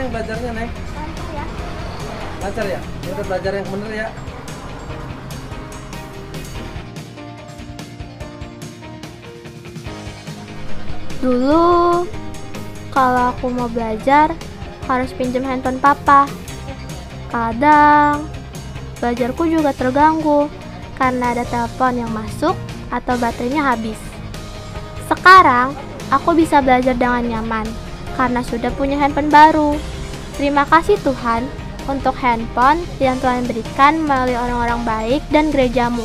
Neng belajarnya, Neng? Lancar ya. Lancar ya? Udah belajar yang bener ya. Dulu, kalau aku mau belajar, harus pinjam handphone papa. Kadang, belajarku juga terganggu karena ada telepon yang masuk atau baterainya habis. Sekarang, aku bisa belajar dengan nyaman karena sudah punya handphone baru. Terima kasih Tuhan untuk handphone yang Tuhan berikan melalui orang-orang baik dan gerejamu.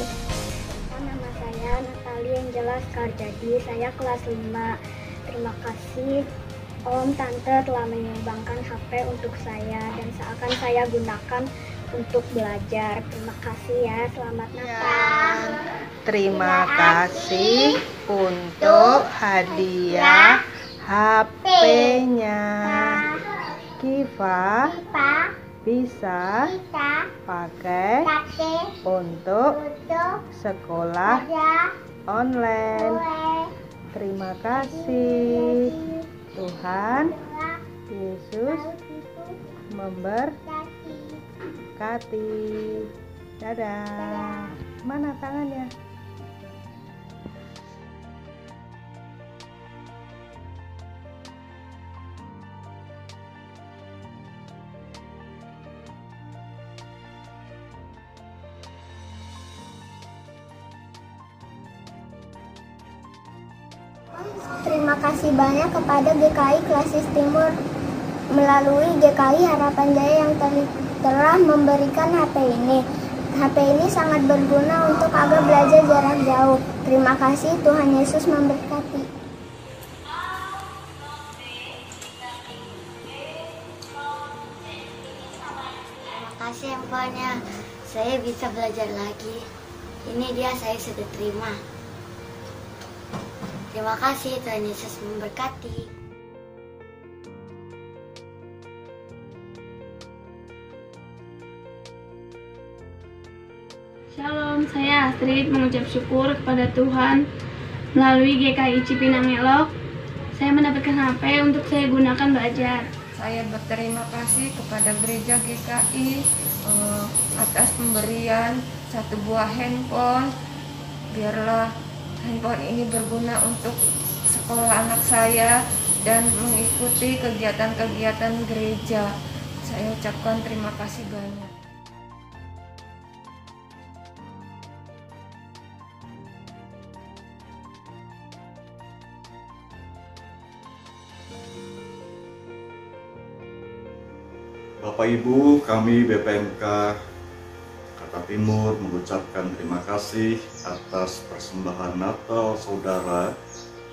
Nama saya Natali Angela Skarjadi, saya kelas 5. Terima kasih Om Tante telah menyumbangkan HP untuk saya dan seakan saya gunakan untuk belajar. Terima kasih ya, selamat Natal. Terima kasih untuk hadiah HP-nya. Kiva bisa pakai untuk sekolah online. Terima kasih. Tuhan Yesus memberkati. Dadah. Mana tangannya? Terima kasih banyak kepada GKI Klasis Timur. Melalui GKI Harapan Jaya yang telah memberikan HP ini. HP ini sangat berguna untuk agar belajar jarak jauh. Terima kasih, Tuhan Yesus memberkati. Terima kasih handphonenya. Saya bisa belajar lagi. Ini dia, saya sudah terima. Terima kasih, Tuhan Yesus memberkati. Shalom, saya Astrid mengucap syukur kepada Tuhan melalui GKI Cipinang Elok. Saya mendapatkan HP untuk saya gunakan belajar. Saya berterima kasih kepada gereja GKI atas pemberian satu buah handphone. Biarlah handphone ini berguna untuk sekolah anak saya dan mengikuti kegiatan-kegiatan gereja. Saya ucapkan terima kasih banyak. Bapak Ibu, kami BPMK Kata Timur mengucapkan terima kasih atas persembahan Natal saudara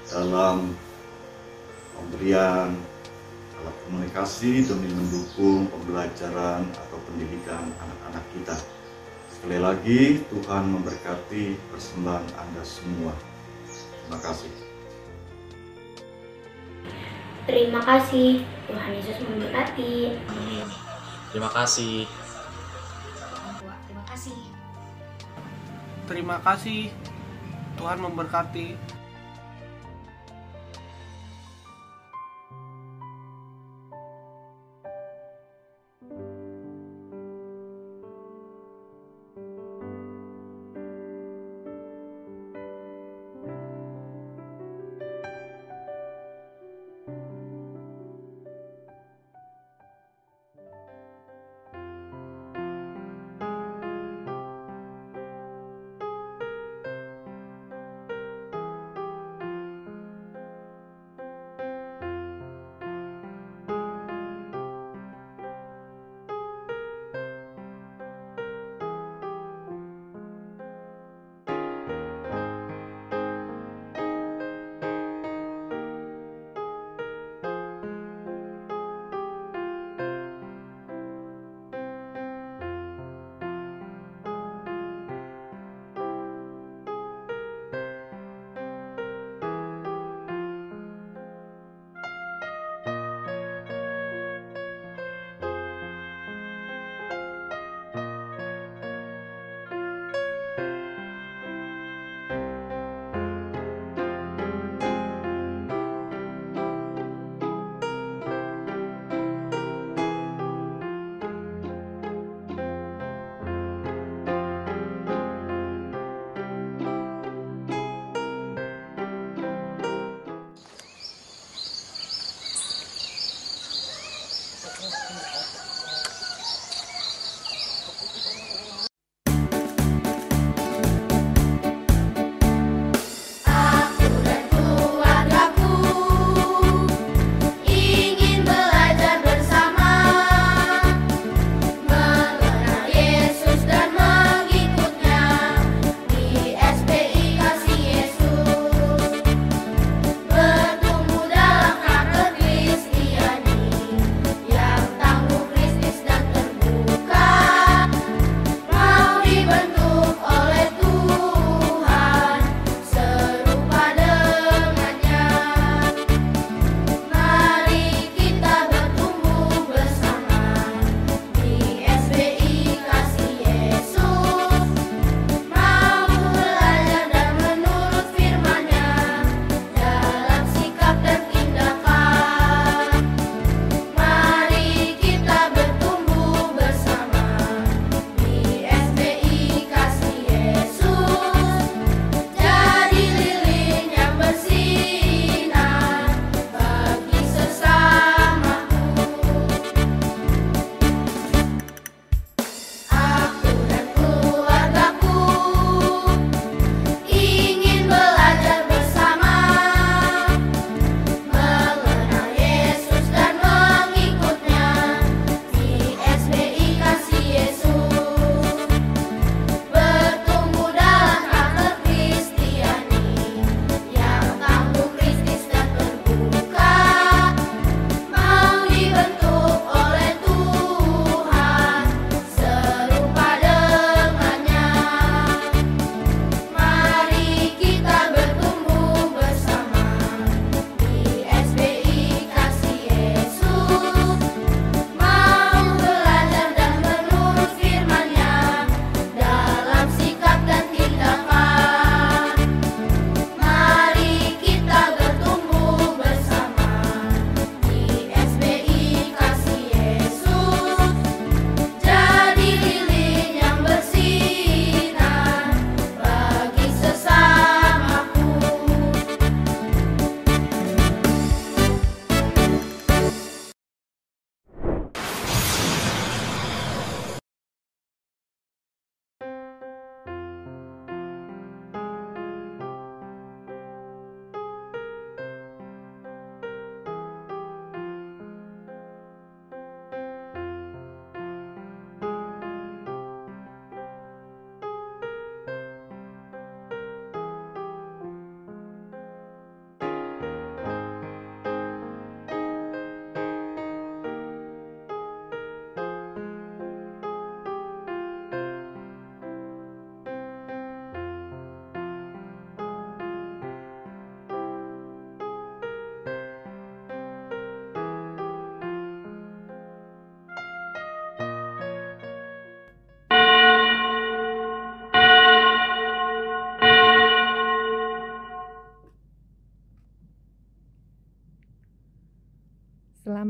dalam pemberian alat komunikasi demi mendukung pembelajaran atau pendidikan anak-anak kita. Sekali lagi, Tuhan memberkati persembahan Anda semua. Terima kasih. Terima kasih, Tuhan Yesus memberkati. Terima kasih. Terima kasih. Terima kasih. Tuhan memberkati.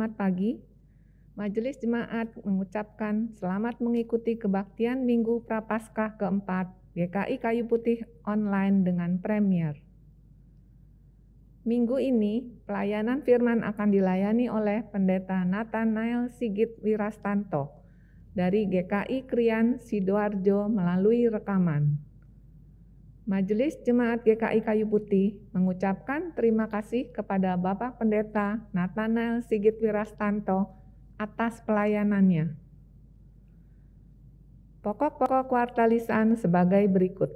Selamat pagi. Majelis Jemaat mengucapkan selamat mengikuti kebaktian Minggu Prapaskah keempat GKI Kayu Putih online dengan Premier. Minggu ini, pelayanan firman akan dilayani oleh Pendeta Nathanael Sigit Wirastanto dari GKI Krian Sidoarjo melalui rekaman. Majelis Jemaat GKI Kayu Putih mengucapkan terima kasih kepada Bapak Pendeta Nathanael Sigit Wirastanto atas pelayanannya. Pokok-pokok kuartalisan sebagai berikut.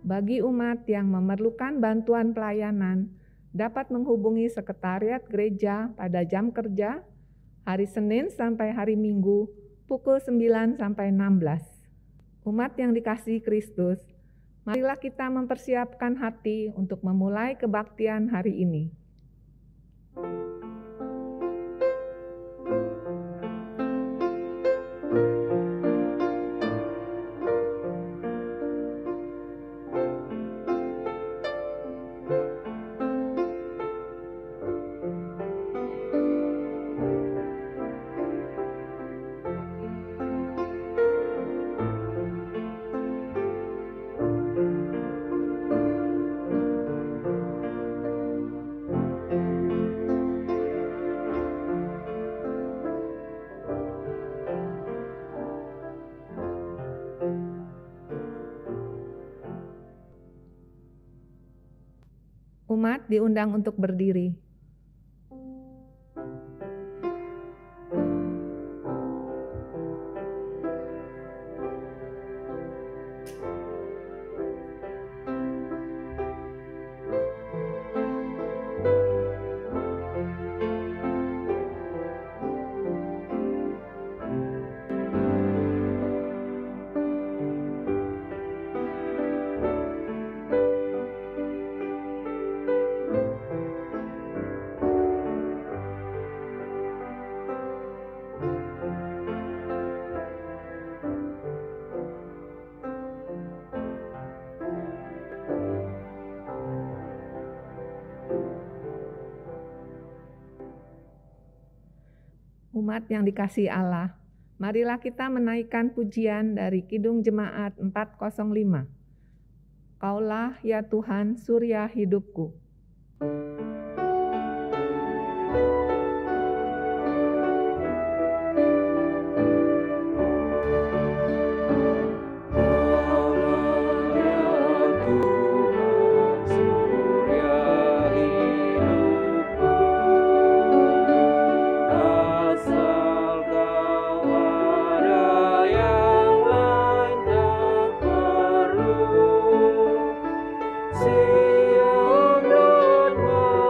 Bagi umat yang memerlukan bantuan pelayanan, dapat menghubungi Sekretariat Gereja pada jam kerja, hari Senin sampai hari Minggu, pukul 9 sampai 16. Umat yang dikasihi Kristus, marilah kita mempersiapkan hati untuk memulai kebaktian hari ini. Umat diundang untuk berdiri. Umat yang dikasihi Allah, marilah kita menaikkan pujian dari Kidung Jemaat 405. Kaulah ya Tuhan surya hidupku. Siang dan malam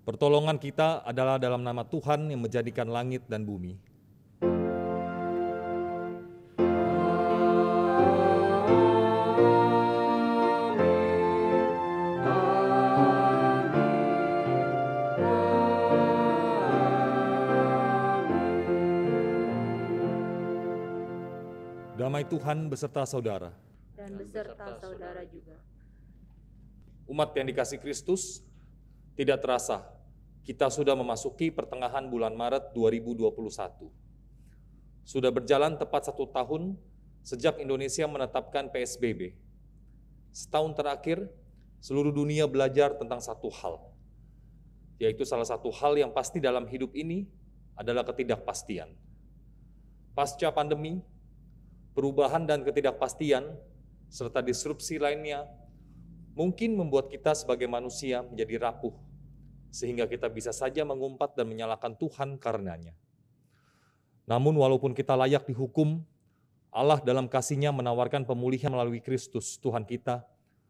Pertolongan kita adalah dalam nama Tuhan yang menjadikan langit dan bumi. Damai Tuhan beserta saudara. Dan beserta saudara juga. Umat yang dikasihi Kristus, tidak terasa kita sudah memasuki pertengahan bulan Maret 2021. Sudah berjalan tepat 1 tahun sejak Indonesia menetapkan PSBB. Setahun terakhir, seluruh dunia belajar tentang satu hal, yaitu salah satu hal yang pasti dalam hidup ini adalah ketidakpastian. Pasca pandemi, perubahan dan ketidakpastian, serta disrupsi lainnya, mungkin membuat kita sebagai manusia menjadi rapuh, sehingga kita bisa saja mengumpat dan menyalahkan Tuhan karenanya. Namun walaupun kita layak dihukum, Allah dalam kasih-Nya menawarkan pemulihan melalui Kristus, Tuhan kita,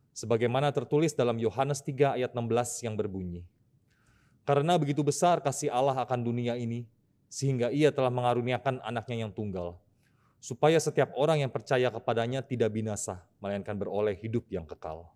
sebagaimana tertulis dalam Yohanes 3 ayat 16 yang berbunyi, "Karena begitu besar kasih Allah akan dunia ini, sehingga Ia telah mengaruniakan anaknya yang tunggal, supaya setiap orang yang percaya kepadanya tidak binasa, melainkan beroleh hidup yang kekal."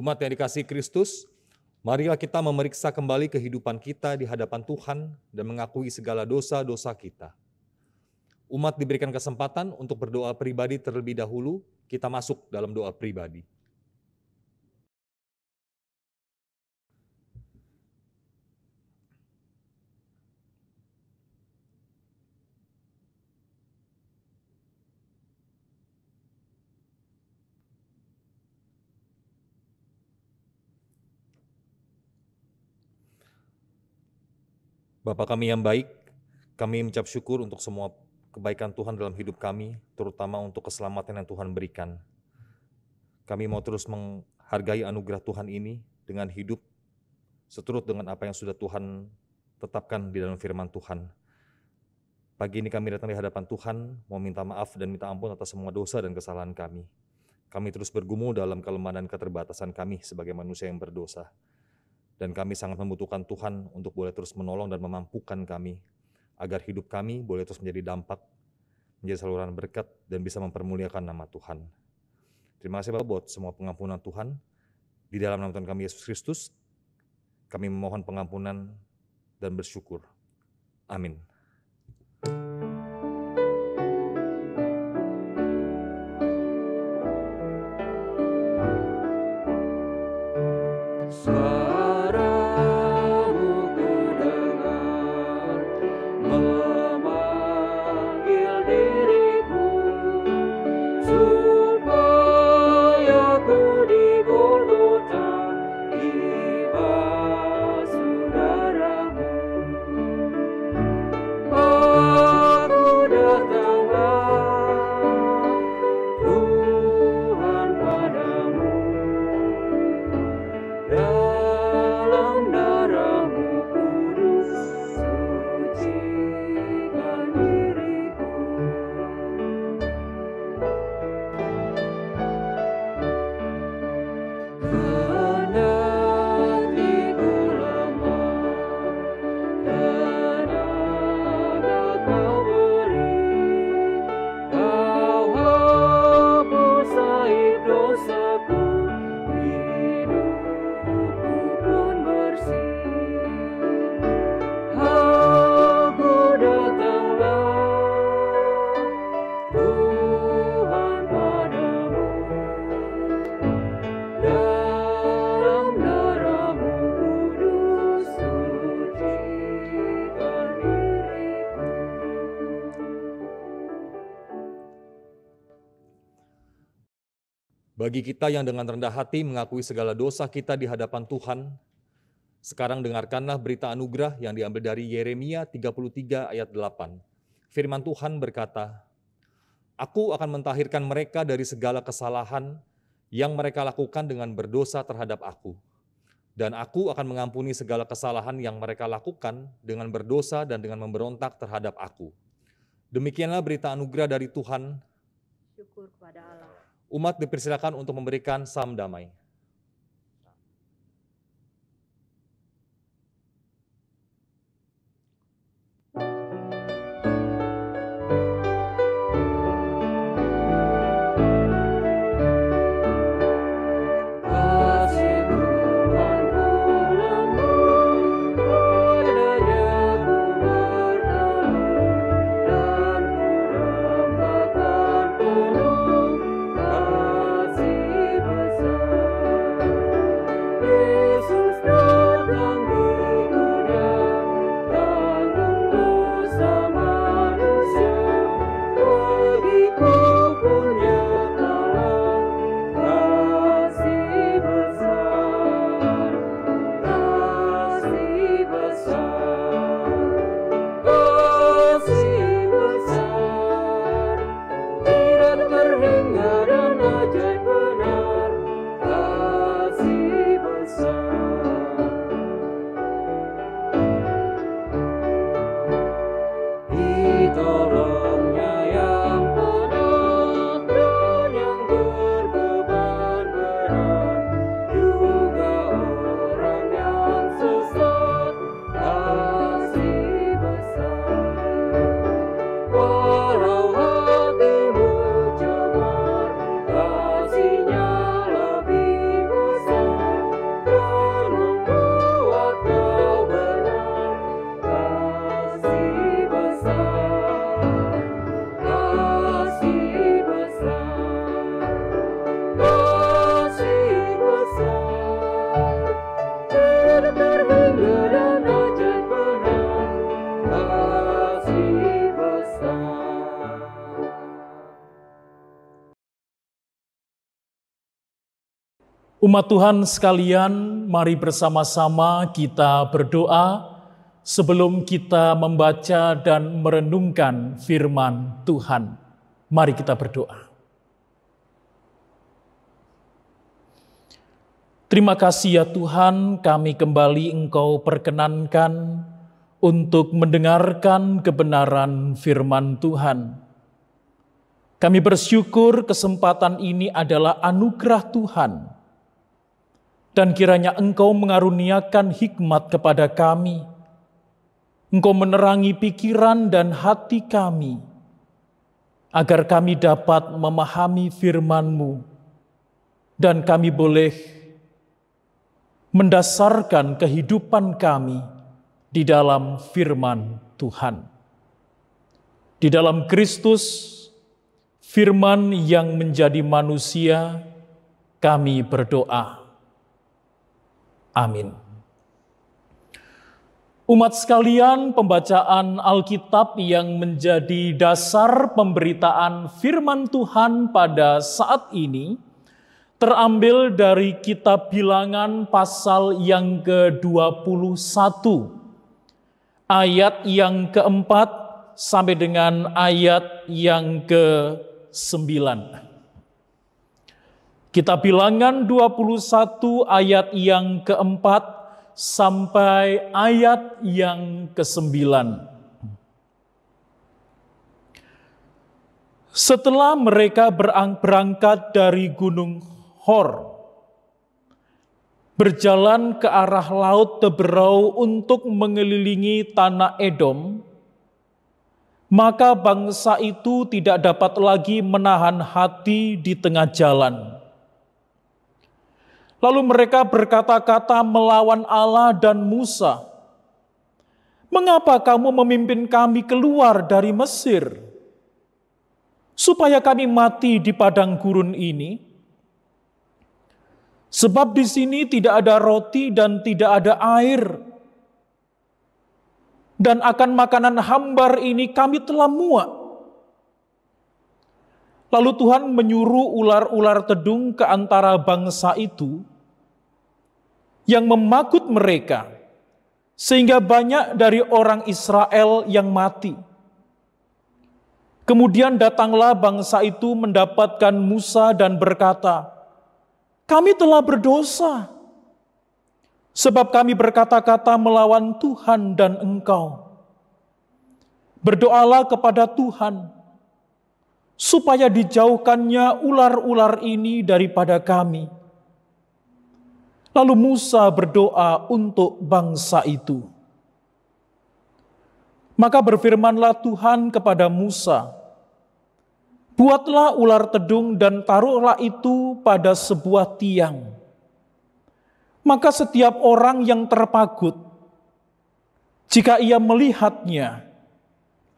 Umat yang dikasihi Kristus, marilah kita memeriksa kembali kehidupan kita di hadapan Tuhan dan mengakui segala dosa-dosa kita. Umat diberikan kesempatan untuk berdoa pribadi terlebih dahulu, kita masuk dalam doa pribadi. Bapa kami yang baik, kami mengucap syukur untuk semua kebaikan Tuhan dalam hidup kami, terutama untuk keselamatan yang Tuhan berikan. Kami mau terus menghargai anugerah Tuhan ini dengan hidup seturut dengan apa yang sudah Tuhan tetapkan di dalam firman Tuhan. Pagi ini kami datang di hadapan Tuhan, mau minta maaf dan minta ampun atas semua dosa dan kesalahan kami. Kami terus bergumul dalam kelemahan dan keterbatasan kami sebagai manusia yang berdosa. Dan kami sangat membutuhkan Tuhan untuk boleh terus menolong dan memampukan kami, agar hidup kami boleh terus menjadi dampak, menjadi saluran berkat, dan bisa mempermuliakan nama Tuhan. Terima kasih Bapak buat semua pengampunan Tuhan. Di dalam nama Tuhan kami Yesus Kristus, kami memohon pengampunan dan bersyukur. Amin. Tuhan padamu. Bagi kita yang dengan rendah hati mengakui segala dosa kita di hadapan Tuhan, sekarang dengarkanlah berita anugerah yang diambil dari Yeremia 33 ayat 8. Firman Tuhan berkata, "Aku akan mentahirkan mereka dari segala kesalahan yang mereka lakukan dengan berdosa terhadap aku. Dan aku akan mengampuni segala kesalahan yang mereka lakukan dengan berdosa dan dengan memberontak terhadap aku." Demikianlah berita anugerah dari Tuhan. Syukur kepada Allah. Umat dipersilakan untuk memberikan salam damai. Umat Tuhan sekalian, mari bersama-sama kita berdoa sebelum kita membaca dan merenungkan firman Tuhan. Mari kita berdoa. Terima kasih ya Tuhan, kami kembali Engkau perkenankan untuk mendengarkan kebenaran firman Tuhan. Kami bersyukur kesempatan ini adalah anugerah Tuhan. Dan kiranya Engkau mengaruniakan hikmat kepada kami. Engkau menerangi pikiran dan hati kami, agar kami dapat memahami firman-Mu, dan kami boleh mendasarkan kehidupan kami di dalam firman Tuhan. Di dalam Kristus, firman yang menjadi manusia, kami berdoa. Amin. Umat sekalian, pembacaan Alkitab yang menjadi dasar pemberitaan firman Tuhan pada saat ini terambil dari kitab Bilangan pasal yang ke-21, ayat yang keempat sampai dengan ayat yang ke-9. Kitab Bilangan 21 ayat yang keempat sampai ayat yang ke-9. Setelah mereka berangkat dari Gunung Hor, berjalan ke arah Laut Teberau untuk mengelilingi tanah Edom, maka bangsa itu tidak dapat lagi menahan hati di tengah jalan. Lalu mereka berkata-kata melawan Allah dan Musa, "Mengapa kamu memimpin kami keluar dari Mesir, supaya kami mati di padang gurun ini? Sebab di sini tidak ada roti dan tidak ada air. Dan akan makanan hambar ini kami telah muak." Lalu Tuhan menyuruh ular-ular tedung ke antara bangsa itu yang memakut mereka, sehingga banyak dari orang Israel yang mati. Kemudian datanglah bangsa itu mendapatkan Musa dan berkata, "Kami telah berdosa, sebab kami berkata-kata melawan Tuhan dan engkau. Berdoalah kepada Tuhan, supaya dijauhkannya ular-ular ini daripada kami." Lalu Musa berdoa untuk bangsa itu. Maka berfirmanlah Tuhan kepada Musa, "Buatlah ular tedung dan taruhlah itu pada sebuah tiang. Maka setiap orang yang terpagut, jika ia melihatnya,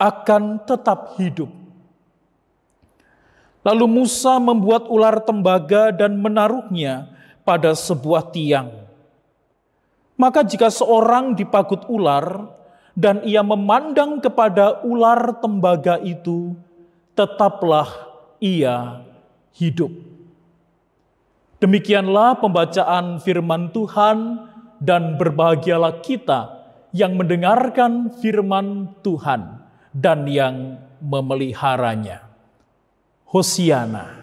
akan tetap hidup." Lalu Musa membuat ular tembaga dan menaruhnya pada sebuah tiang. Maka jika seorang dipagut ular dan ia memandang kepada ular tembaga itu, tetaplah ia hidup. Demikianlah pembacaan firman Tuhan, dan berbahagialah kita yang mendengarkan firman Tuhan dan yang memeliharanya. Hosiana.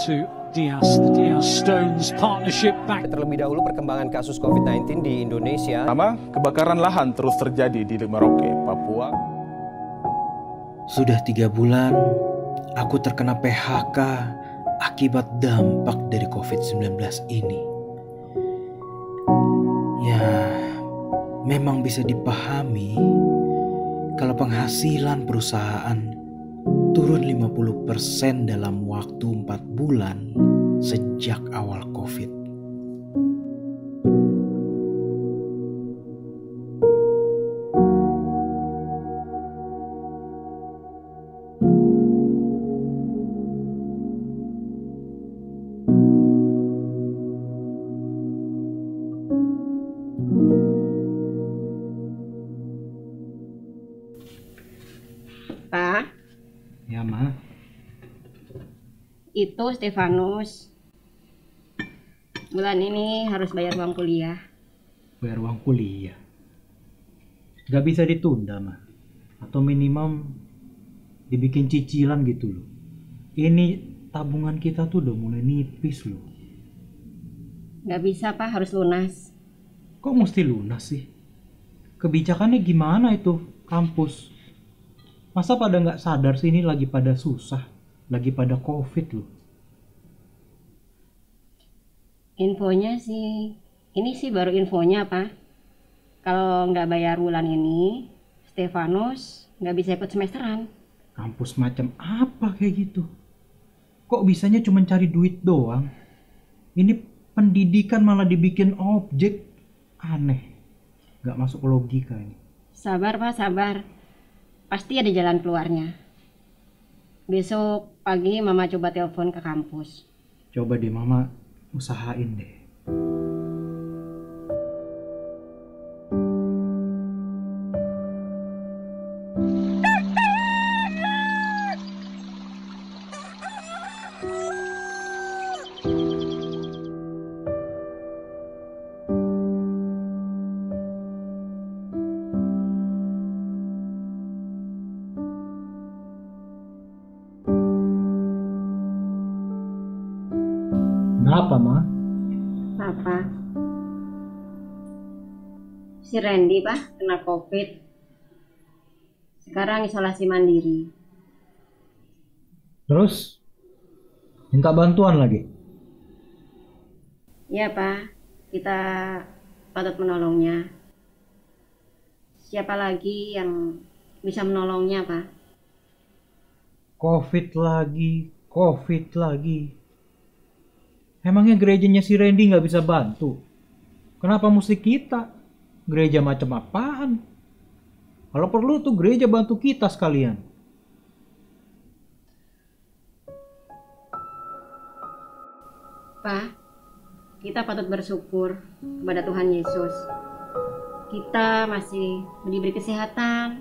To Dias, the Dias Stones partnership back. Terlebih dahulu perkembangan kasus COVID-19 di Indonesia. Pertama, kebakaran lahan terus terjadi di Merauke, Papua. Sudah 3 bulan aku terkena PHK akibat dampak dari COVID-19 ini. Ya, memang bisa dipahami kalau penghasilan perusahaan turun 50% dalam waktu 4 bulan sejak awal COVID. Pak? Ya, Ma. Itu Stefanus. Bulan ini harus bayar uang kuliah. Bayar uang kuliah? Gak bisa ditunda, Ma. Atau minimum dibikin cicilan gitu loh. Ini tabungan kita tuh udah mulai nipis loh. Gak bisa, Pak, harus lunas. Kok mesti lunas sih? Kebijakannya gimana itu kampus? Masa pada nggak sadar sih ini lagi pada susah, lagi pada COVID loh. Infonya sih, ini sih baru infonya, Pak. Kalau nggak bayar bulan ini, Stefanus nggak bisa ikut semesteran. Kampus macam apa kayak gitu? Kok bisanya cuma cari duit doang? Ini pendidikan malah dibikin objek, aneh. Nggak masuk logika ini. Sabar, Pak, sabar. Pasti ada jalan keluarnya. Besok pagi Mama coba telepon ke kampus. Coba deh Mama usahain deh. Kenapa, Ma? Apa? Si Randy, Pak, kena COVID. Sekarang isolasi mandiri. Terus? Minta bantuan lagi? Iya, Pak. Kita patut menolongnya. Siapa lagi yang bisa menolongnya, Pak? COVID lagi. Emangnya gerejanya si Randy nggak bisa bantu? Kenapa mesti kita? Gereja macam apaan? Kalau perlu tuh gereja bantu kita sekalian. Pak, kita patut bersyukur kepada Tuhan Yesus. Kita masih diberi kesehatan,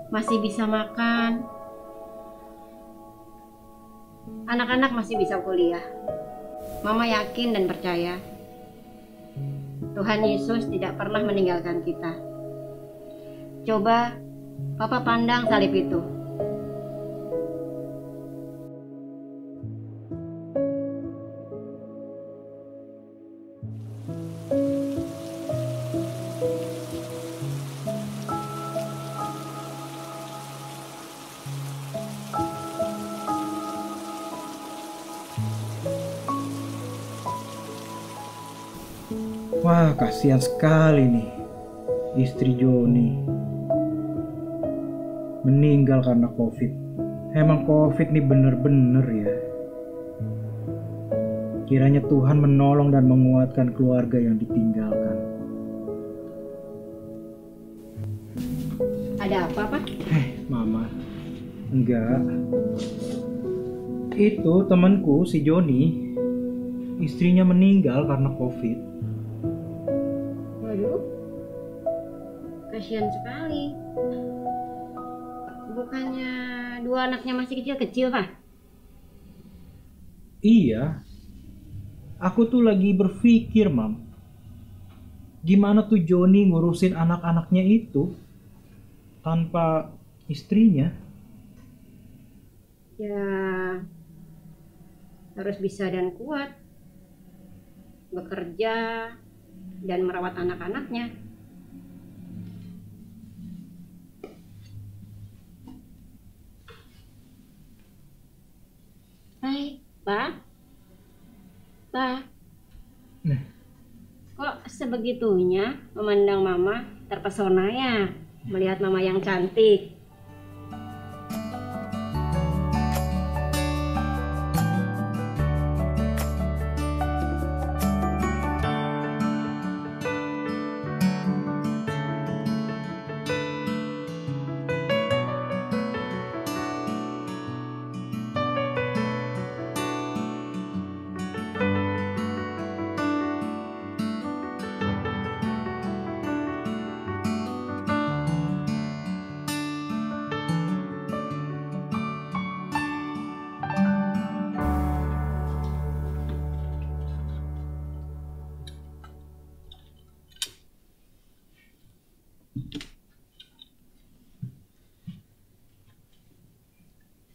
masih bisa makan, anak-anak masih bisa kuliah. Mama yakin dan percaya Tuhan Yesus tidak pernah meninggalkan kita. Coba Papa pandang salib itu. Wah, kasihan sekali nih istri Joni. Meninggal karena COVID. Emang COVID nih bener-bener ya. Kiranya Tuhan menolong dan menguatkan keluarga yang ditinggalkan. Ada apa, Pak? Mama. Enggak. Itu temanku si Joni. Istrinya meninggal karena COVID. Waduh, kasihan sekali. Bukannya dua anaknya masih kecil-kecil, Pak? Iya. Aku tuh lagi berpikir, Mam. Gimana tuh Joni ngurusin anak-anaknya itu tanpa istrinya? Ya, harus bisa dan kuat bekerja dan merawat anak-anaknya. Hai, Pak. Pak. Kok sebegitunya memandang Mama, terpesona ya melihat Mama yang cantik.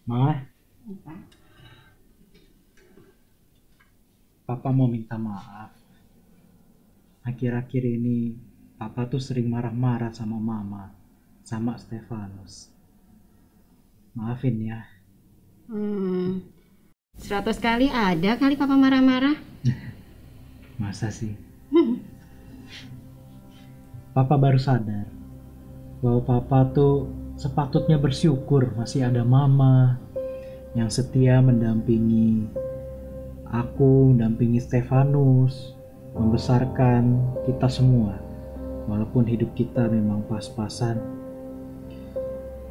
Ma, Papa mau minta maaf. Akhir-akhir ini Papa tuh sering marah-marah sama Mama, sama Stefanus. Maafin ya. 100 kali ada kali Papa marah-marah. Masa sih? Papa baru sadar bahwa Papa tuh sepatutnya bersyukur masih ada Mama yang setia mendampingi aku, mendampingi Stefanus, membesarkan kita semua. Walaupun hidup kita memang pas-pasan,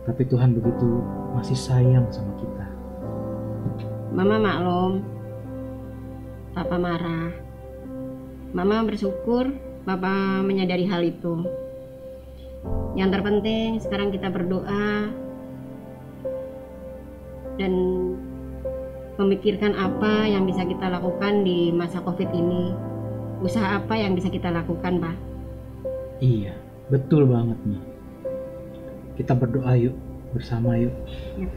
tapi Tuhan begitu masih sayang sama kita. Mama maklum, Papa marah. Mama bersyukur Papa menyadari hal itu. Yang terpenting sekarang kita berdoa dan memikirkan apa yang bisa kita lakukan di masa COVID ini. Usaha apa yang bisa kita lakukan, Pak? Iya, betul banget nih. Kita berdoa yuk, bersama yuk. Ya.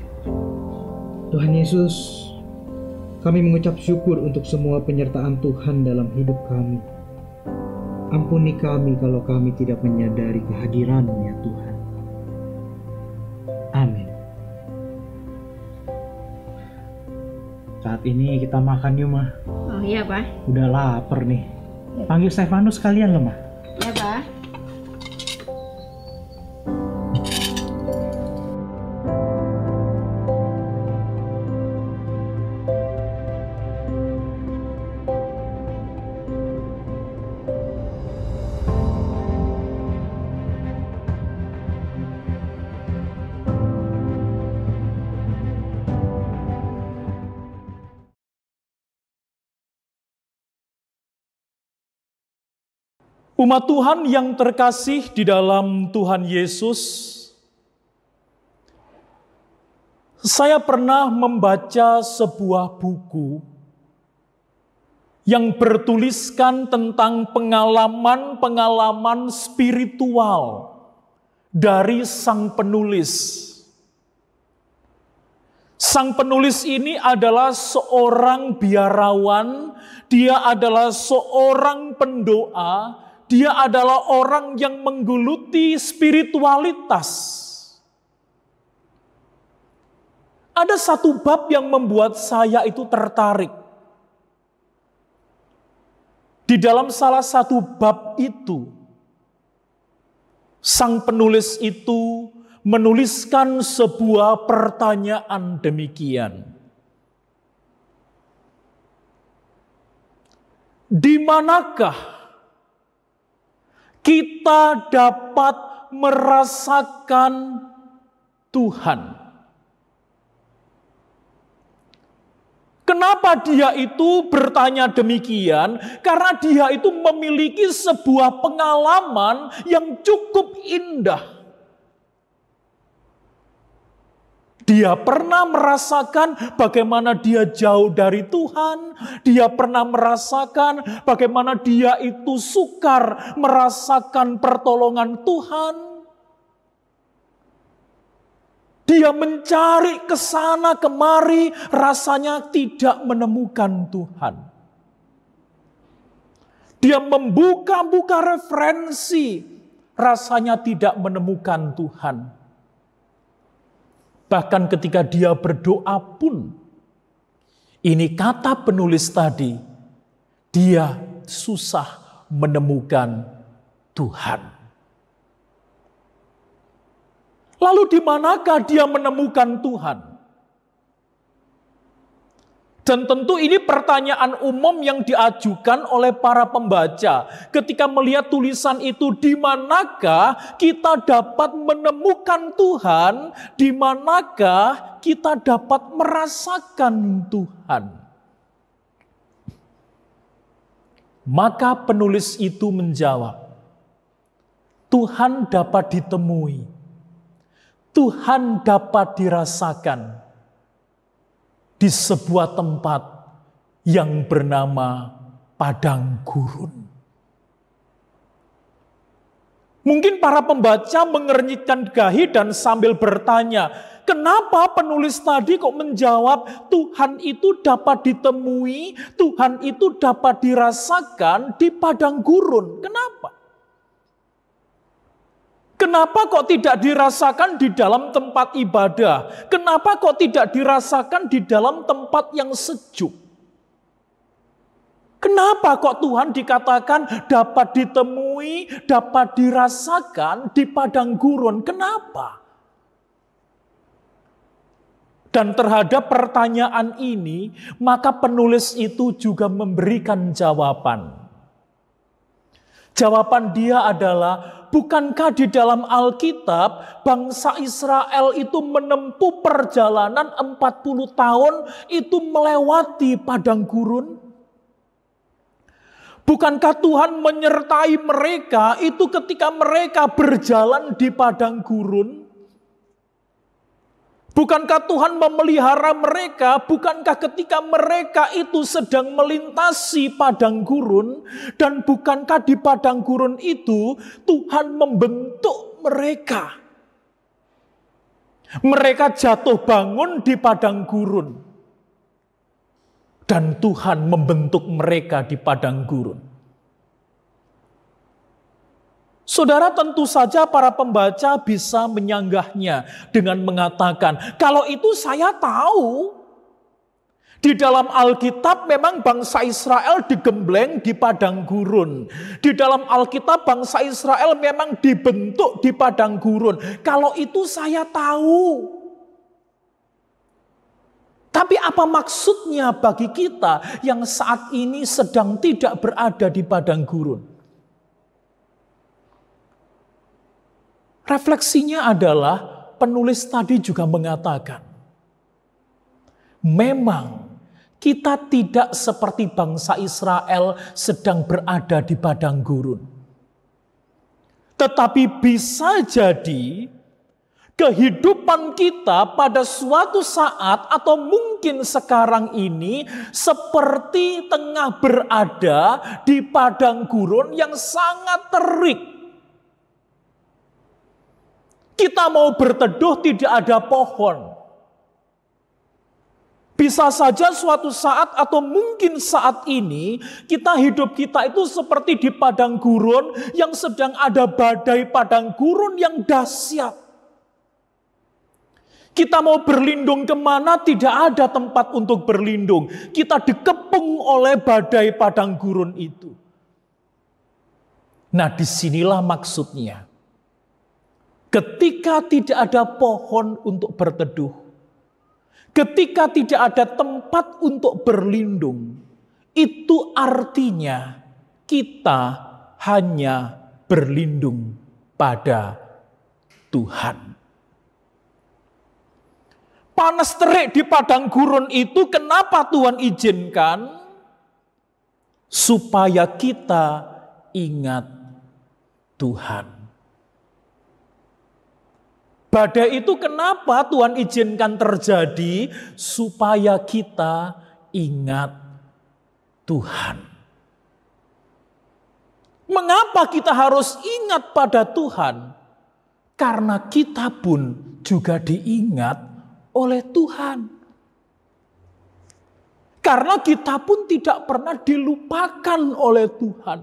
Tuhan Yesus, kami mengucap syukur untuk semua penyertaan Tuhan dalam hidup kami. Ampuni kami kalau kami tidak menyadari kehadiran-Mu ya Tuhan. Amin. Saat ini kita makan yuk, Ma. Oh iya, Pak. Udah lapar nih. Panggil Stefanus sekalian loh, Ma. Ya, Pak. Umat Tuhan yang terkasih di dalam Tuhan Yesus, saya pernah membaca sebuah buku yang bertuliskan tentang pengalaman-pengalaman spiritual dari sang penulis. Sang penulis ini adalah seorang biarawan, dia adalah seorang pendoa, dia adalah orang yang menggeluti spiritualitas. Ada satu bab yang membuat saya itu tertarik. Di dalam salah satu bab itu, sang penulis itu menuliskan sebuah pertanyaan demikian. Di manakah kita dapat merasakan Tuhan? Kenapa dia itu bertanya demikian? Karena dia itu memiliki sebuah pengalaman yang cukup indah. Dia pernah merasakan bagaimana dia jauh dari Tuhan. Dia pernah merasakan bagaimana dia itu sukar merasakan pertolongan Tuhan. Dia mencari ke sana kemari, rasanya tidak menemukan Tuhan. Dia membuka-buka referensi, rasanya tidak menemukan Tuhan. Bahkan ketika dia berdoa pun, ini kata penulis tadi, dia susah menemukan Tuhan. Lalu di manakah dia menemukan Tuhan? Dan tentu ini pertanyaan umum yang diajukan oleh para pembaca. Ketika melihat tulisan itu, di manakah kita dapat menemukan Tuhan? Di manakah kita dapat merasakan Tuhan? Maka penulis itu menjawab, Tuhan dapat ditemui, Tuhan dapat dirasakan di sebuah tempat yang bernama padang gurun. Mungkin para pembaca mengernyitkan dahi dan sambil bertanya, kenapa penulis tadi kok menjawab Tuhan itu dapat ditemui, Tuhan itu dapat dirasakan di padang gurun? Kenapa? Kenapa kok tidak dirasakan di dalam tempat ibadah? Kenapa kok tidak dirasakan di dalam tempat yang sejuk? Kenapa kok Tuhan dikatakan dapat ditemui, dapat dirasakan di padang gurun? Kenapa? Dan terhadap pertanyaan ini, maka penulis itu juga memberikan jawaban. Jawaban dia adalah, bukankah di dalam Alkitab bangsa Israel itu menempuh perjalanan 40 tahun itu melewati padang gurun? Bukankah Tuhan menyertai mereka itu ketika mereka berjalan di padang gurun? Bukankah Tuhan memelihara mereka? Bukankah ketika mereka itu sedang melintasi padang gurun? Dan bukankah di padang gurun itu Tuhan membentuk mereka? Mereka jatuh bangun di padang gurun. Dan Tuhan membentuk mereka di padang gurun. Saudara, tentu saja para pembaca bisa menyanggahnya dengan mengatakan, kalau itu saya tahu. Di dalam Alkitab memang bangsa Israel digembleng di padang gurun. Di dalam Alkitab bangsa Israel memang dibentuk di padang gurun. Kalau itu saya tahu. Tapi apa maksudnya bagi kita yang saat ini sedang tidak berada di padang gurun? Refleksinya adalah penulis tadi juga mengatakan, memang kita tidak seperti bangsa Israel sedang berada di padang gurun. Tetapi bisa jadi kehidupan kita pada suatu saat atau mungkin sekarang ini seperti tengah berada di padang gurun yang sangat terik. Kita mau berteduh tidak ada pohon. Bisa saja suatu saat atau mungkin saat ini hidup kita itu seperti di padang gurun yang sedang ada badai padang gurun yang dahsyat. Kita mau berlindung kemana tidak ada tempat untuk berlindung. Kita dikepung oleh badai padang gurun itu. Nah, disinilah maksudnya. Ketika tidak ada pohon untuk berteduh, ketika tidak ada tempat untuk berlindung, itu artinya kita hanya berlindung pada Tuhan. Panas terik di padang gurun itu kenapa Tuhan izinkan? Supaya kita ingat Tuhan. Badai itu kenapa Tuhan izinkan terjadi? Supaya kita ingat Tuhan. Mengapa kita harus ingat pada Tuhan? Karena kita pun juga diingat oleh Tuhan. Karena kita pun tidak pernah dilupakan oleh Tuhan.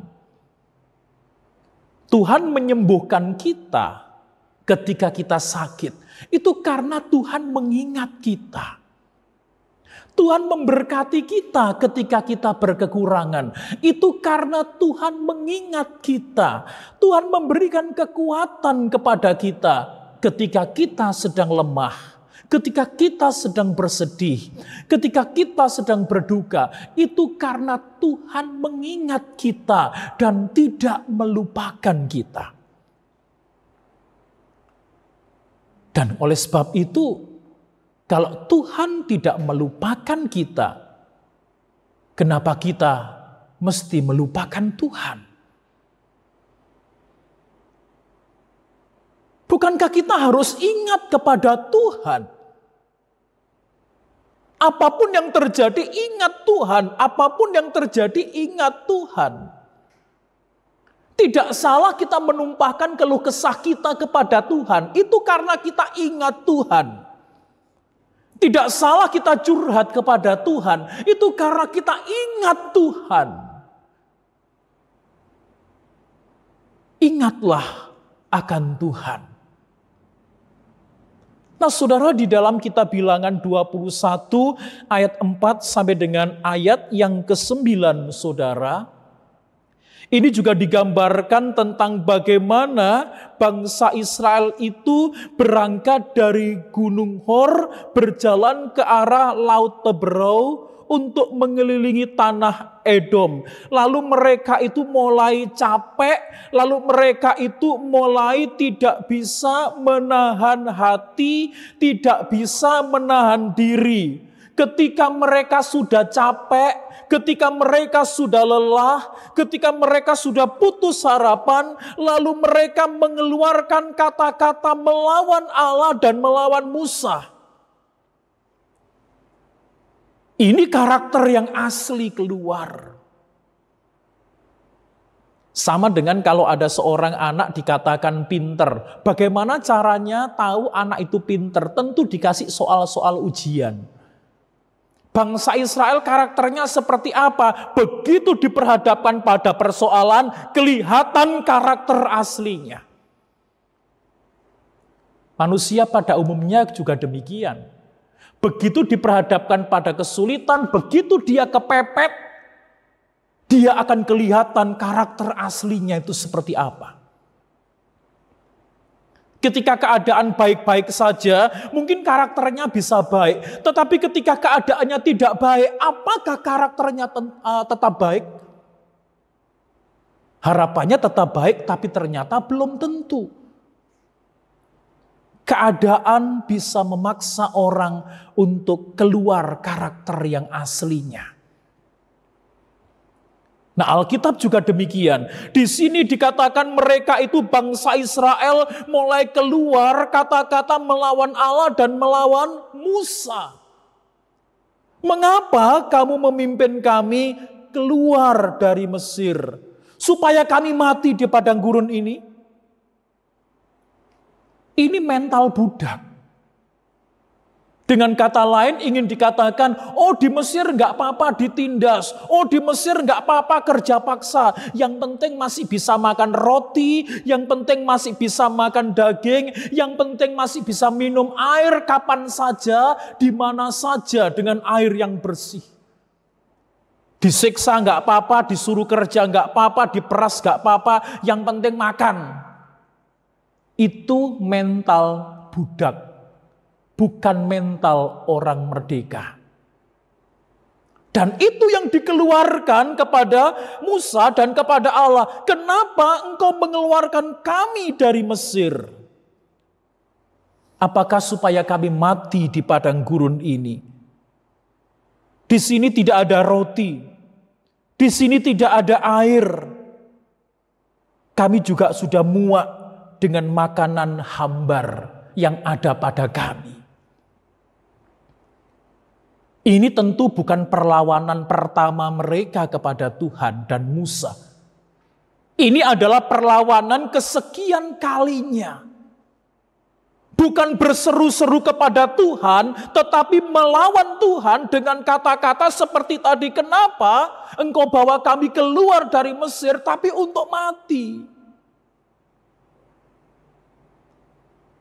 Tuhan menyembuhkan kita ketika kita sakit, itu karena Tuhan mengingat kita. Tuhan memberkati kita ketika kita berkekurangan, itu karena Tuhan mengingat kita. Tuhan memberikan kekuatan kepada kita ketika kita sedang lemah, ketika kita sedang bersedih, ketika kita sedang berduka. Itu karena Tuhan mengingat kita dan tidak melupakan kita. Dan oleh sebab itu, kalau Tuhan tidak melupakan kita, kenapa kita mesti melupakan Tuhan? Bukankah kita harus ingat kepada Tuhan? Apapun yang terjadi, ingat Tuhan. Apapun yang terjadi, ingat Tuhan. Tidak salah kita menumpahkan keluh kesah kita kepada Tuhan. Itu karena kita ingat Tuhan. Tidak salah kita curhat kepada Tuhan. Itu karena kita ingat Tuhan. Ingatlah akan Tuhan. Nah, saudara, di dalam kitab Bilangan 21 ayat 4 sampai dengan ayat yang ke-9, saudara, ini juga digambarkan tentang bagaimana bangsa Israel itu berangkat dari Gunung Hor, berjalan ke arah Laut Teberau untuk mengelilingi tanah Edom. Lalu mereka itu mulai capek, lalu mereka itu mulai tidak bisa menahan hati, tidak bisa menahan diri. Ketika mereka sudah capek, ketika mereka sudah lelah, ketika mereka sudah putus harapan, lalu mereka mengeluarkan kata-kata melawan Allah dan melawan Musa. Ini karakter yang asli keluar. Sama dengan kalau ada seorang anak dikatakan pinter. Bagaimana caranya tahu anak itu pinter? Tentu dikasih soal-soal ujian. Bangsa Israel karakternya seperti apa? Begitu diperhadapkan pada persoalan, kelihatan karakter aslinya. Manusia pada umumnya juga demikian. Begitu diperhadapkan pada kesulitan, begitu dia kepepet, dia akan kelihatan karakter aslinya itu seperti apa. Ketika keadaan baik-baik saja, mungkin karakternya bisa baik. Tetapi ketika keadaannya tidak baik, apakah karakternya tetap baik? Harapannya tetap baik, tapi ternyata belum tentu. Keadaan bisa memaksa orang untuk keluar karakter yang aslinya. Nah, Alkitab juga demikian. Di sini dikatakan mereka itu bangsa Israel mulai keluar kata-kata melawan Allah dan melawan Musa. Mengapa kamu memimpin kami keluar dari Mesir? Supaya kami mati di padang gurun ini? Ini mental budak. Dengan kata lain ingin dikatakan, oh di Mesir nggak apa-apa ditindas, oh di Mesir nggak apa-apa kerja paksa, yang penting masih bisa makan roti, yang penting masih bisa makan daging, yang penting masih bisa minum air kapan saja, di mana saja dengan air yang bersih. Disiksa nggak apa-apa, disuruh kerja nggak apa-apa, diperas nggak apa-apa, yang penting makan. Itu mental budak. Bukan mental orang merdeka. Dan itu yang dikeluarkan kepada Musa dan kepada Allah. Kenapa engkau mengeluarkan kami dari Mesir? Apakah supaya kami mati di padang gurun ini? Di sini tidak ada roti. Di sini tidak ada air. Kami juga sudah muak dengan makanan hambar yang ada pada kami. Ini tentu bukan perlawanan pertama mereka kepada Tuhan dan Musa. Ini adalah perlawanan kesekian kalinya. Bukan berseru-seru kepada Tuhan, tetapi melawan Tuhan dengan kata-kata seperti tadi. Kenapa engkau bawa kami keluar dari Mesir, tapi untuk mati?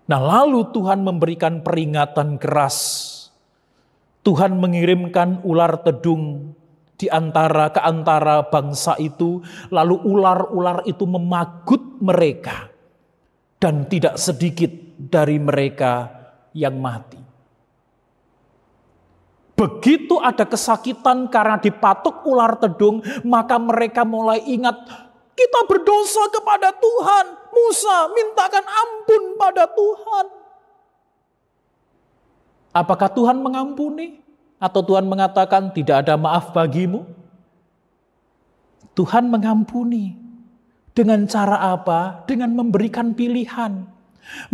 Nah, lalu Tuhan memberikan peringatan keras. Tuhan mengirimkan ular tedung ke antara bangsa itu, lalu ular-ular itu memagut mereka, dan tidak sedikit dari mereka yang mati. Begitu ada kesakitan karena dipatuk ular tedung, maka mereka mulai ingat, kita berdosa kepada Tuhan. Musa, mintakan ampun pada Tuhan. Apakah Tuhan mengampuni? Atau Tuhan mengatakan tidak ada maaf bagimu? Tuhan mengampuni. Dengan cara apa? Dengan memberikan pilihan.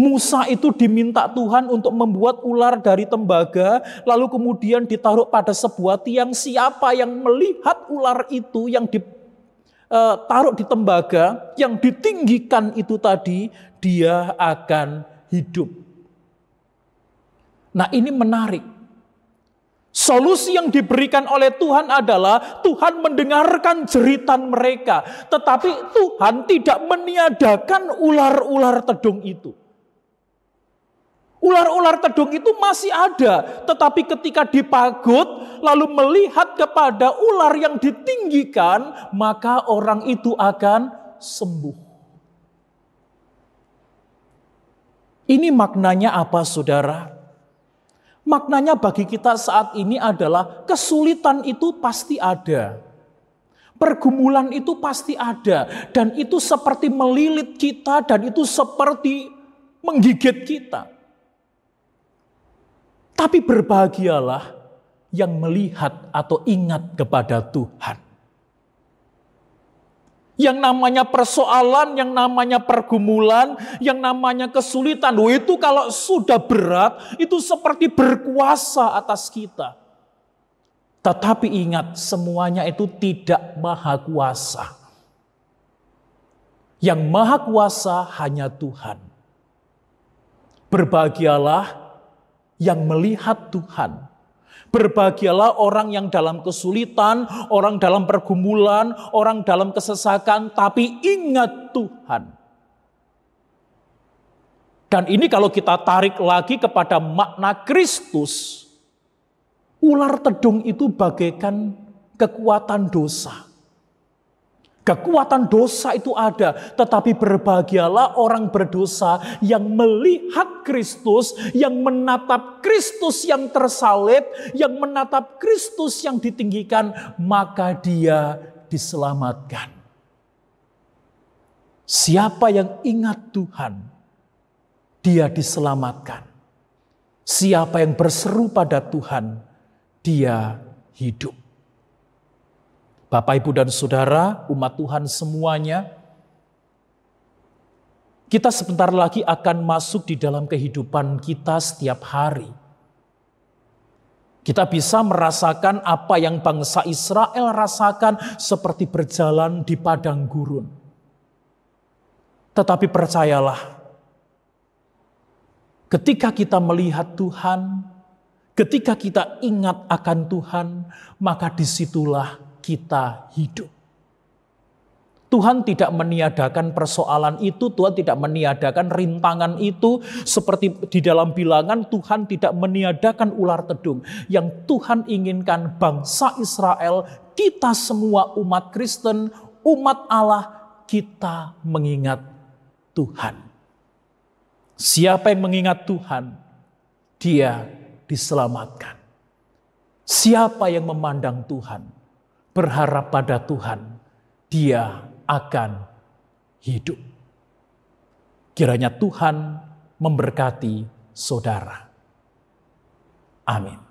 Musa itu diminta Tuhan untuk membuat ular dari tembaga, lalu kemudian ditaruh pada sebuah tiang. Siapa yang melihat ular itu yang ditaruh di tembaga, yang ditinggikan itu tadi, dia akan hidup. Nah, ini menarik. Solusi yang diberikan oleh Tuhan adalah Tuhan mendengarkan jeritan mereka. Tetapi Tuhan tidak meniadakan ular-ular tedung itu. Ular-ular tedung itu masih ada. Tetapi ketika dipagut, lalu melihat kepada ular yang ditinggikan, maka orang itu akan sembuh. Ini maknanya apa, saudara? Maknanya bagi kita saat ini adalah kesulitan itu pasti ada. Pergumulan itu pasti ada. Dan itu seperti melilit kita dan itu seperti menggigit kita. Tapi berbahagialah yang melihat atau ingat kepada Tuhan. Yang namanya persoalan, yang namanya pergumulan, yang namanya kesulitan, itu kalau sudah berat, itu seperti berkuasa atas kita. Tetapi ingat, semuanya itu tidak maha kuasa. Yang maha kuasa hanya Tuhan. Berbahagialah yang melihat Tuhan. Berbahagialah orang yang dalam kesulitan, orang dalam pergumulan, orang dalam kesesakan, tapi ingat Tuhan. Dan ini kalau kita tarik lagi kepada makna Kristus, ular tedung itu bagaikan kekuatan dosa. Kekuatan dosa itu ada, tetapi berbahagialah orang berdosa yang melihat Kristus, yang menatap Kristus yang tersalib, yang menatap Kristus yang ditinggikan, maka dia diselamatkan. Siapa yang ingat Tuhan, dia diselamatkan. Siapa yang berseru pada Tuhan, dia hidup. Bapak, Ibu, dan Saudara, umat Tuhan semuanya, kita sebentar lagi akan masuk di dalam kehidupan kita setiap hari. Kita bisa merasakan apa yang bangsa Israel rasakan seperti berjalan di padang gurun. Tetapi percayalah, ketika kita melihat Tuhan, ketika kita ingat akan Tuhan, maka disitulah kita hidup. Tuhan tidak meniadakan persoalan itu, Tuhan tidak meniadakan rintangan itu. Seperti di dalam bilangan, Tuhan tidak meniadakan ular tedung. Yang Tuhan inginkan bangsa Israel, kita semua umat Kristen, umat Allah, kita mengingat Tuhan. Siapa yang mengingat Tuhan, dia diselamatkan. Siapa yang memandang Tuhan, berharap pada Tuhan, dia akan hidup. Kiranya Tuhan memberkati saudara. Amin.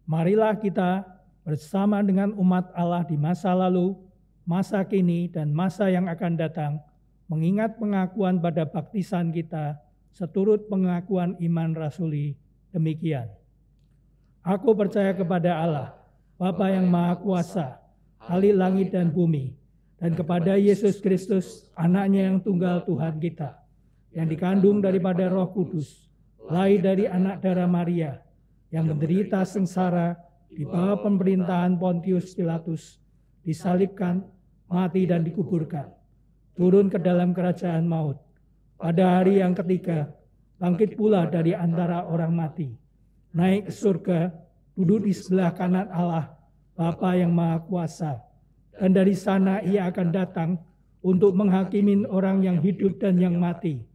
Marilah kita bersama dengan umat Allah di masa lalu, masa kini, dan masa yang akan datang, mengingat pengakuan pada baptisan kita, seturut pengakuan iman rasuli, demikian. Aku percaya kepada Allah, Bapa yang Maha Kuasa, Khalik langit dan bumi, dan kepada Yesus Kristus, anaknya yang tunggal Tuhan kita, yang dikandung daripada Roh Kudus, lahir dari anak darah Maria, yang menderita sengsara di bawah pemerintahan Pontius Pilatus, disalibkan, mati dan dikuburkan, turun ke dalam kerajaan maut. Pada hari yang ketiga, bangkit pula dari antara orang mati, naik ke surga, duduk di sebelah kanan Allah, Bapa yang Maha Kuasa, dan dari sana ia akan datang untuk menghakimin orang yang hidup dan yang mati.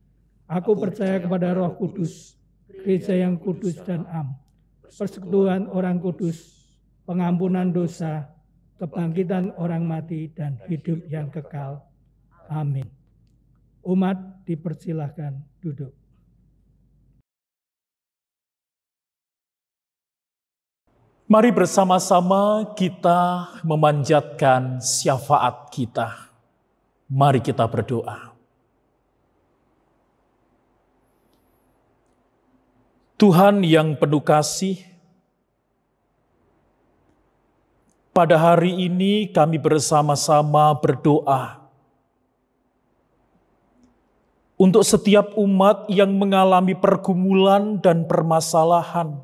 Aku percaya kepada Roh Kudus, gereja yang kudus dan am, persekutuan orang kudus, pengampunan dosa, kebangkitan orang mati, dan hidup yang kekal. Amin. Umat dipersilahkan duduk. Mari bersama-sama kita memanjatkan syafaat kita. Mari kita berdoa. Tuhan yang penuh kasih, pada hari ini kami bersama-sama berdoa untuk setiap umat yang mengalami pergumulan dan permasalahan.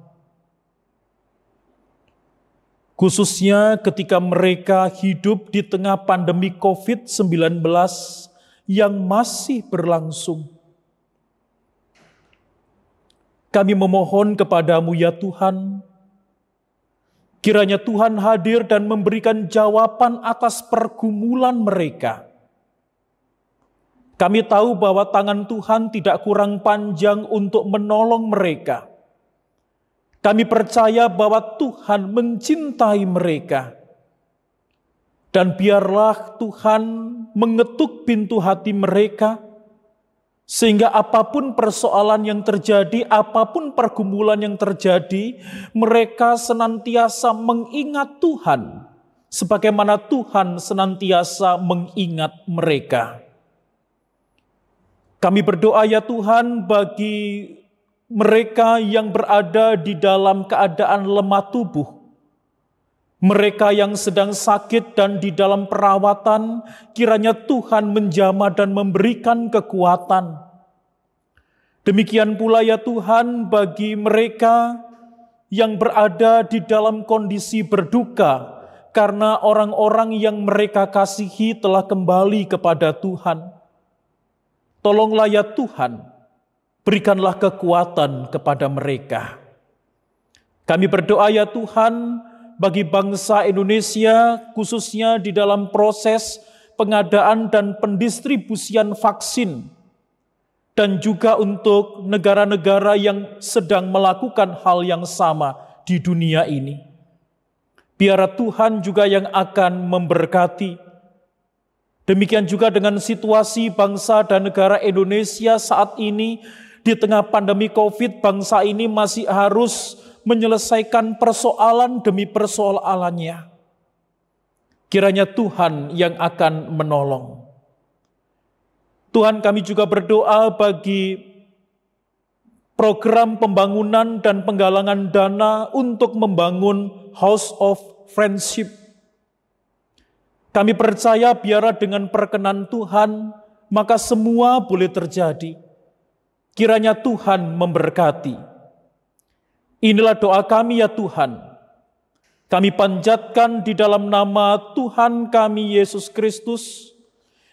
Khususnya ketika mereka hidup di tengah pandemi COVID-19 yang masih berlangsung. Kami memohon kepadamu ya Tuhan, kiranya Tuhan hadir dan memberikan jawaban atas pergumulan mereka. Kami tahu bahwa tangan Tuhan tidak kurang panjang untuk menolong mereka. Kami percaya bahwa Tuhan mencintai mereka. Dan biarlah Tuhan mengetuk pintu hati mereka, sehingga apapun persoalan yang terjadi, apapun pergumulan yang terjadi, mereka senantiasa mengingat Tuhan, sebagaimana Tuhan senantiasa mengingat mereka. Kami berdoa ya Tuhan bagi mereka yang berada di dalam keadaan lemah tubuh, mereka yang sedang sakit dan di dalam perawatan, kiranya Tuhan menjamah dan memberikan kekuatan. Demikian pula ya Tuhan bagi mereka yang berada di dalam kondisi berduka, karena orang-orang yang mereka kasihi telah kembali kepada Tuhan. Tolonglah ya Tuhan, berikanlah kekuatan kepada mereka. Kami berdoa ya Tuhan, bagi bangsa Indonesia, khususnya di dalam proses pengadaan dan pendistribusian vaksin, dan juga untuk negara-negara yang sedang melakukan hal yang sama di dunia ini. Biar Tuhan juga yang akan memberkati. Demikian juga dengan situasi bangsa dan negara Indonesia saat ini, di tengah pandemi COVID, bangsa ini masih harus menyelesaikan persoalan demi persoalannya. Kiranya Tuhan yang akan menolong. Tuhan, kami juga berdoa bagi program pembangunan dan penggalangan dana untuk membangun House of Friendship. Kami percaya biarlah dengan perkenan Tuhan, maka semua boleh terjadi. Kiranya Tuhan memberkati. Inilah doa kami ya Tuhan. Kami panjatkan di dalam nama Tuhan kami Yesus Kristus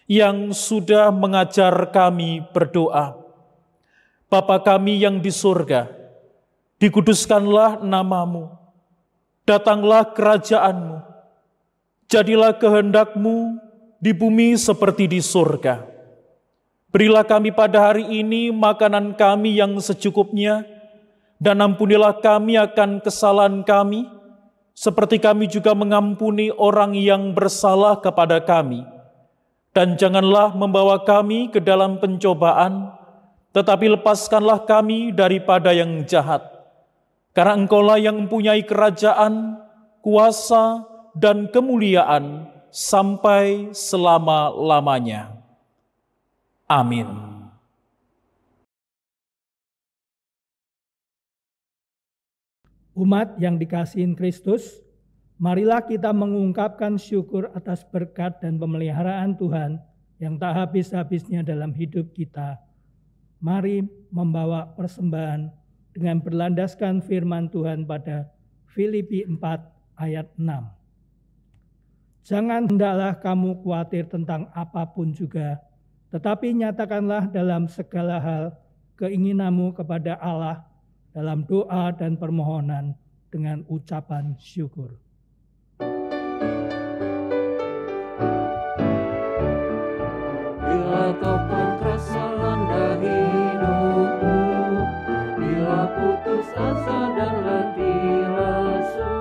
yang sudah mengajar kami berdoa. Bapa kami yang di surga, dikuduskanlah namamu, datanglah kerajaanmu, jadilah kehendak-Mu di bumi seperti di surga. Berilah kami pada hari ini makanan kami yang secukupnya, dan ampunilah kami akan kesalahan kami, seperti kami juga mengampuni orang yang bersalah kepada kami. Dan janganlah membawa kami ke dalam pencobaan, tetapi lepaskanlah kami daripada yang jahat. Karena Engkaulah yang mempunyai kerajaan, kuasa, dan kemuliaan sampai selama-lamanya. Amin. Umat yang dikasihin Kristus, marilah kita mengungkapkan syukur atas berkat dan pemeliharaan Tuhan yang tak habis-habisnya dalam hidup kita. Mari membawa persembahan dengan berlandaskan firman Tuhan pada Filipi 4 ayat 6. Jangan hendaklah kamu khawatir tentang apapun juga, tetapi nyatakanlah dalam segala hal keinginanmu kepada Allah dalam doa dan permohonan dengan ucapan syukur. Bila topan terasa landa hidupku, bila putus asa dan letih lesu,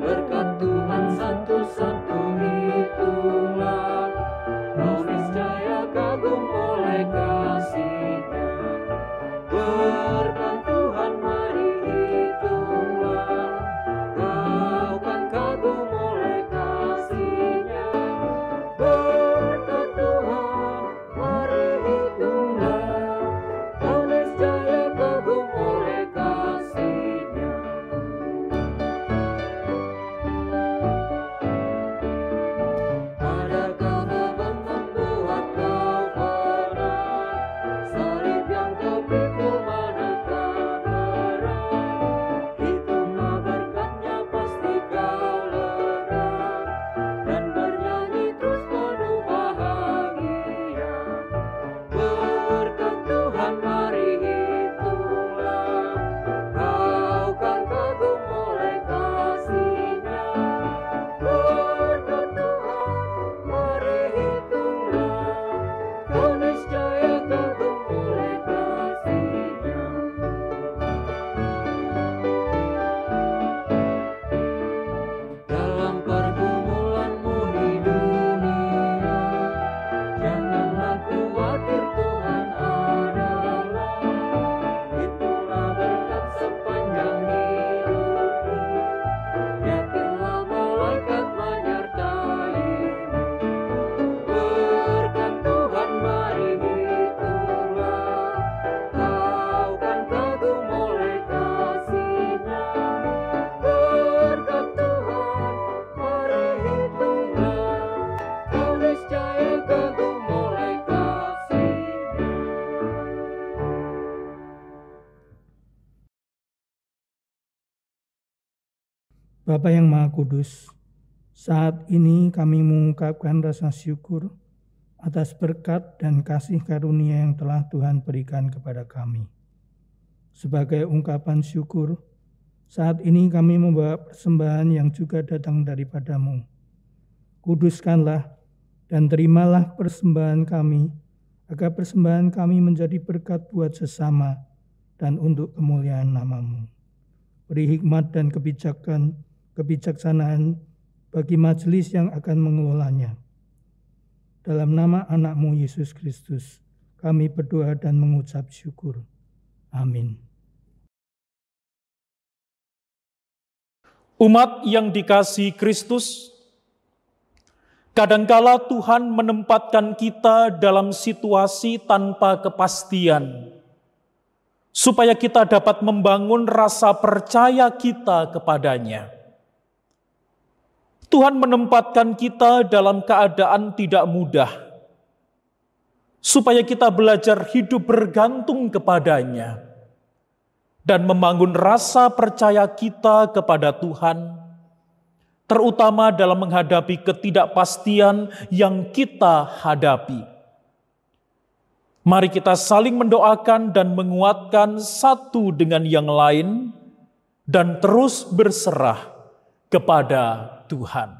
berkat Tuhan satu-satu itulah, kau niscaya kagum oleh kasih-Nya. Berkat Tuhan mari hitunglah, kau kan kagum oleh kasih-Nya. Berkat Tuhan mari hitunglah, kau niscaya kagum oleh kasih-Nya. Adakah beban membuat kau berat, salib yang kau pikul menekan berat, hitunglah berkat-Nya pasti kau lega, dan bernyanyi terus penuh bahagia. Berkat Tuhan mari hitunglah, kau kan kagum oleh kasih-Nya. Berkat Tuhan mari hitunglah, kau niscaya kagum oleh kasih-Nya. Dalam pergumulanmu di dunia, janganlah khawatir, Tuhan adalah. Itulah berkat sepanjang hidupmu, yakinlah malaikat menyertaimu. Berkat Tuhan mari hitunglah, kau kan kagum oleh kasih-Nya. Berkat Tuhan mari hitunglah, kau niscaya kagum oleh kasih-Nya. Bapa yang Maha Kudus, saat ini kami mengungkapkan rasa syukur atas berkat dan kasih karunia yang telah Tuhan berikan kepada kami. Sebagai ungkapan syukur, saat ini kami membawa persembahan yang juga datang daripada-Mu. Kuduskanlah dan terimalah persembahan kami, agar persembahan kami menjadi berkat buat sesama dan untuk kemuliaan nama-Mu. Beri hikmat dan kebijaksanaan bagi majelis yang akan mengelolanya. Dalam nama anak-Mu Yesus Kristus, kami berdoa dan mengucap syukur. Amin. Umat yang dikasihi Kristus, kadangkala Tuhan menempatkan kita dalam situasi tanpa kepastian, supaya kita dapat membangun rasa percaya kita kepada-Nya. Tuhan menempatkan kita dalam keadaan tidak mudah, supaya kita belajar hidup bergantung kepada-Nya, dan membangun rasa percaya kita kepada Tuhan, terutama dalam menghadapi ketidakpastian yang kita hadapi. Mari kita saling mendoakan dan menguatkan satu dengan yang lain, dan terus berserah kepada Tuhan.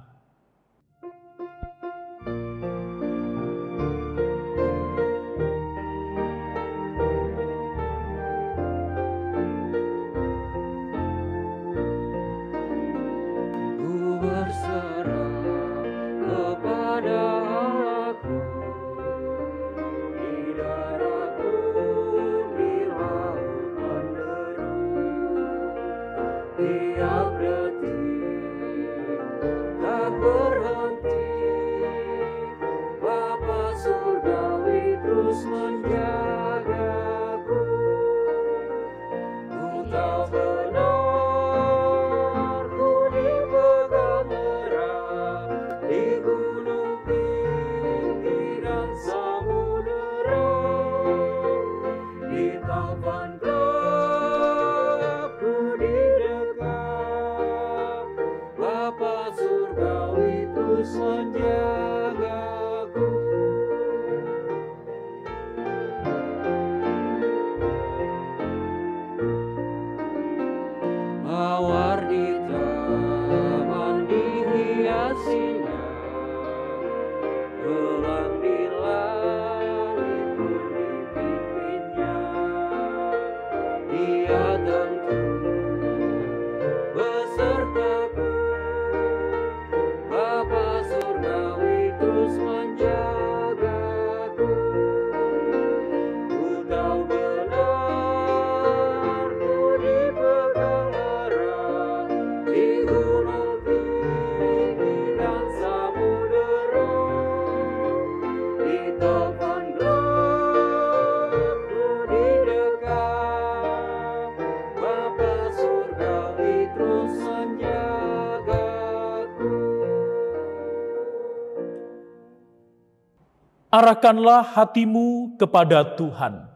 Arahkanlah hatimu kepada Tuhan.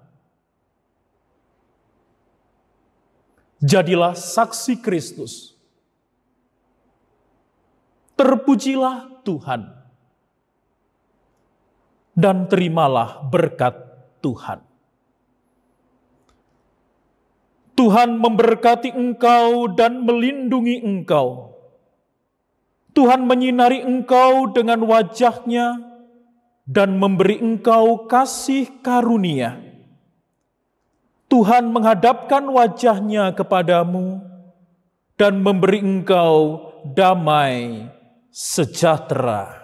Jadilah saksi Kristus. Terpujilah Tuhan. Dan terimalah berkat Tuhan. Tuhan memberkati engkau dan melindungi engkau. Tuhan menyinari engkau dengan wajah-Nya dan memberi engkau kasih karunia. Tuhan menghadapkan wajah-Nya kepadamu dan memberi engkau damai sejahtera.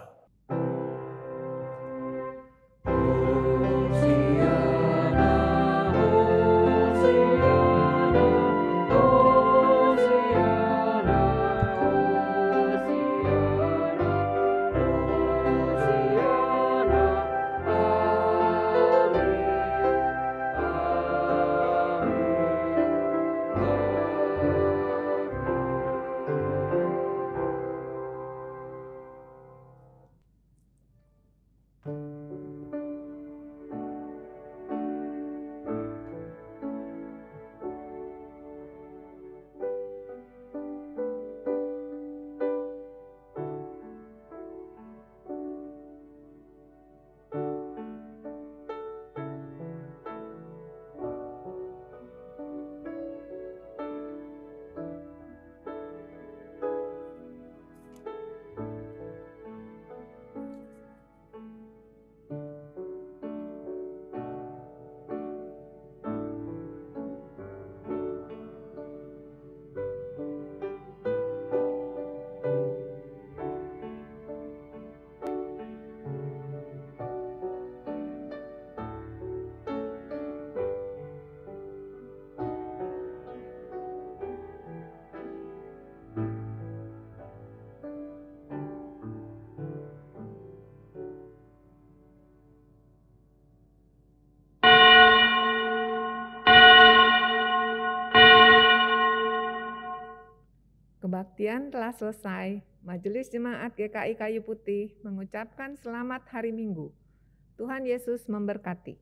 Kebaktian telah selesai. Majelis Jemaat GKI Kayu Putih mengucapkan selamat hari Minggu. Tuhan Yesus memberkati.